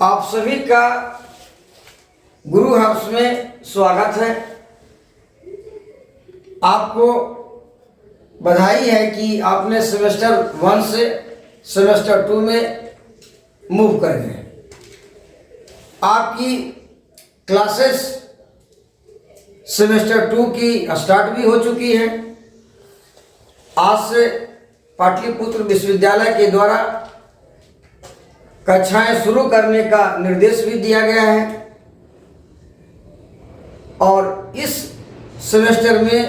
आप सभी का गुरु हाउस में स्वागत है। आपको बधाई है कि आपने सेमेस्टर 1 से सेमेस्टर 2 में मूव कर गए। आपकी क्लासेस सेमेस्टर 2 की स्टार्ट भी हो चुकी है। आज से पाटलिपुत्र विश्वविद्यालय के द्वारा कक्षाएं शुरू करने का निर्देश भी दिया गया है और इस सेमेस्टर में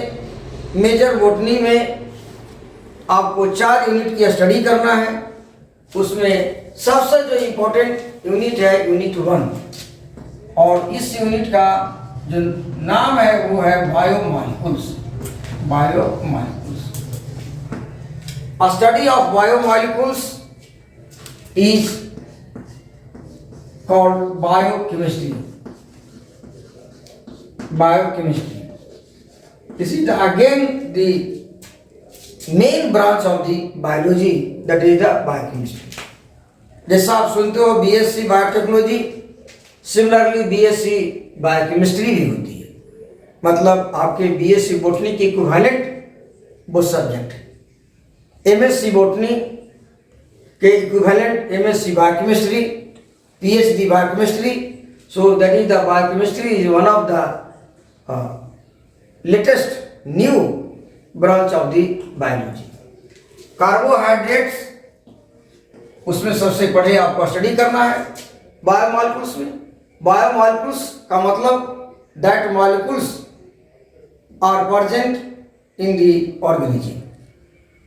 मेजर बॉटनी में आपको 4 यूनिट की स्टडी करना है। उसमें सबसे जो इम्पोर्टेंट यूनिट है यूनिट 1 और इस यूनिट का जो नाम है वो है biomolecules. A study of biomolecules is called biochemistry. This is again the main branch of the biology, that is the biochemistry. जैसा आप सुनते हो BSc biotechnology, similarly BSc biochemistry भी होती है। मतलब आपके BSc बॉटनी के इक्विवेलेंट वो सब्जेक्ट है। MSc बॉटनी के equivalent MSc biochemistry, PhD biochemistry. So that is the biochemistry is one of the latest new branch of the biology. Carbohydrates उसमें सबसे पहले आपको स्टडी करना है बायोमॉलिक्यूल्स में। बायोमॉलिक्यूल्स का मतलब that molecules are present in the organism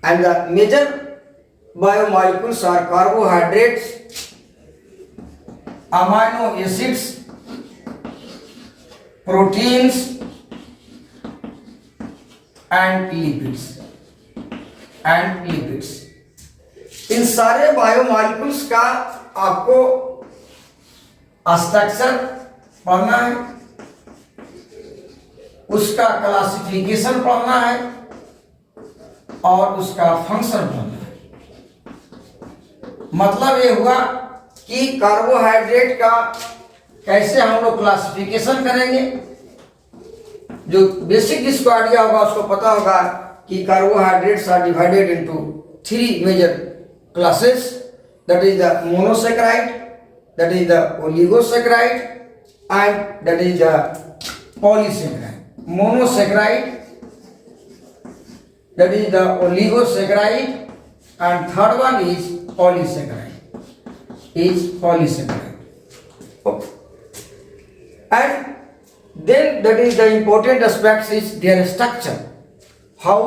and the major biomolecules are carbohydrates, amino acids, proteins and lipids इन सारे बायोमॉलिक्यूल्स का आपको स्ट्रक्चर पढ़ना है, उसका क्लासिफिकेशन पढ़ना है और उसका फंक्शन पढ़ना है। मतलब ये हुआ कि कार्बोहाइड्रेट का कैसे हम लोग क्लासिफिकेशन करेंगे। जो बेसिक जिसको आइडिया होगा उसको पता होगा कि carbohydrates are divided into 3 major classes, that is the monosaccharide, that is the oligosaccharide and that is the polysaccharide. Monosaccharide, that is the oligosaccharide, and third one is polysaccharide. Okay. And then that is the important aspects is their structure, how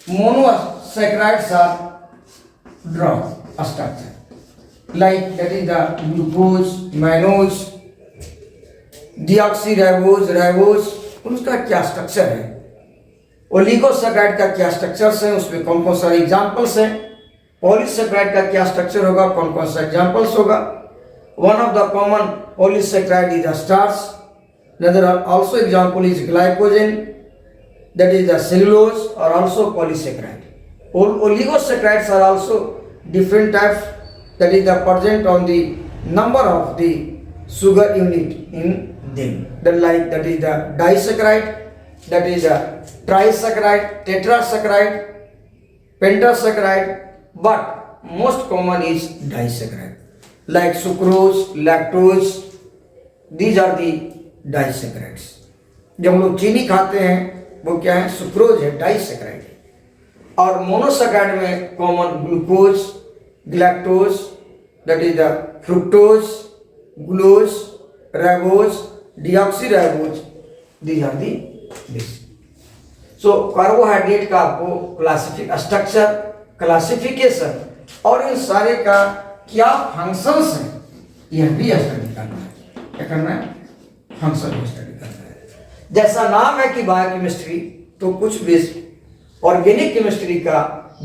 monosaccharides are drawn a structure, like that is the glucose, mannose, deoxyribose, ribose, उनका क्या structure है। Oligosaccharide का क्या structures हैं, उसमें कौन कौन सारे एग्जांपल्स हैं। पॉलीसैकेराइड का क्या स्ट्रक्चर होगा, कौन कौन सा एग्जांपल्स होगा। One of the common polysaccharide is the starch, another also example is glycogen, that is the cellulose or also polysaccharide. Oligosaccharides are also different types, that is the present on the number of the sugar unit in them, that is the disaccharide, that is a trisaccharide, tetrasaccharide, pentasaccharide, but most common is disaccharide, like sucrose, lactose. These are the disaccharides. जब हम लोग चीनी खाते हैं वो क्या है, sucrose है, डाइसैकेराइड है। और मोनोसैकेराइड में common glucose, galactose, that is the fructose, glucose, ribose, deoxyribose, these are the basic. So carbohydrate का आपको स्ट्रक्चर, क्लासिफिकेशन और इन सारे का क्या फंक्शंस हैं यह भी स्टडी करना है। क्या करना है, फंक्शन स्टडी करना है। जैसा नाम है कि बायोकेमिस्ट्री, तो कुछ बेसिक ऑर्गेनिक केमिस्ट्री का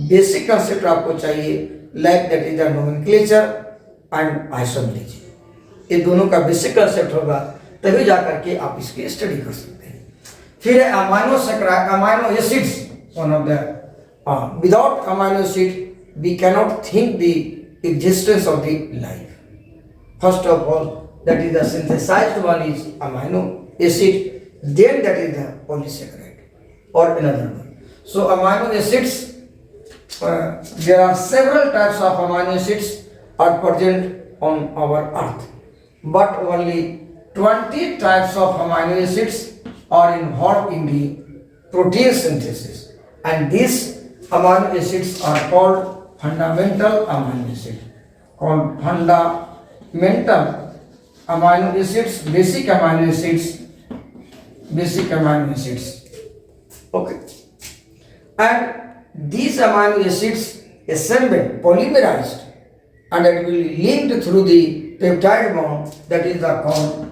बेसिक कंसेप्ट आपको चाहिए, like that is the nomenclature and isomerism. ये दोनों का बेसिक कंसेप्ट होगा तभी जाकर के आप इसकी स्टडी कर सकते हैं। फिर amino acids, one of the without amino acid we cannot think the existence of the life. First of all, that is the synthesized one is amino acid, then that is the polysaccharide or another one. So amino acids, there are several types of amino acids are present on our earth, but only 20 types of amino acids are involved in the protein synthesis, and these amino acids are called fundamental amino acids, called fundamental amino acids, basic amino acids, okay. And these amino acids assembled, polymerized, and it will be linked through the peptide bond, that is the called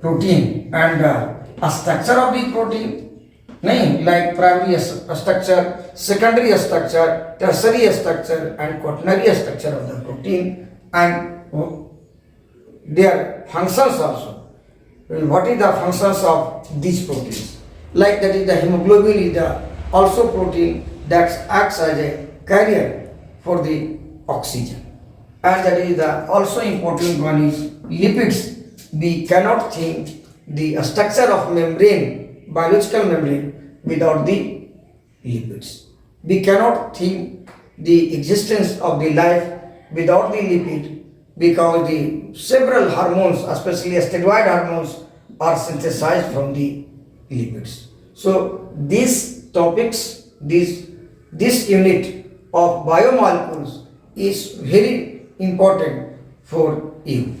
protein. And a structure of the protein, like primary structure, secondary structure, tertiary structure, and quaternary structure of the protein, and their functions also. What is the functions of these proteins? Like that is the hemoglobin is the also protein that acts as a carrier for the oxygen, and that is the also important one is lipids. We cannot think the structure of membrane, biological membrane, without the lipids. We cannot think the existence of the life without the lipid, because the several hormones, especially steroid hormones, are synthesized from the lipids. So these topics, this unit of biomolecules is very important for you.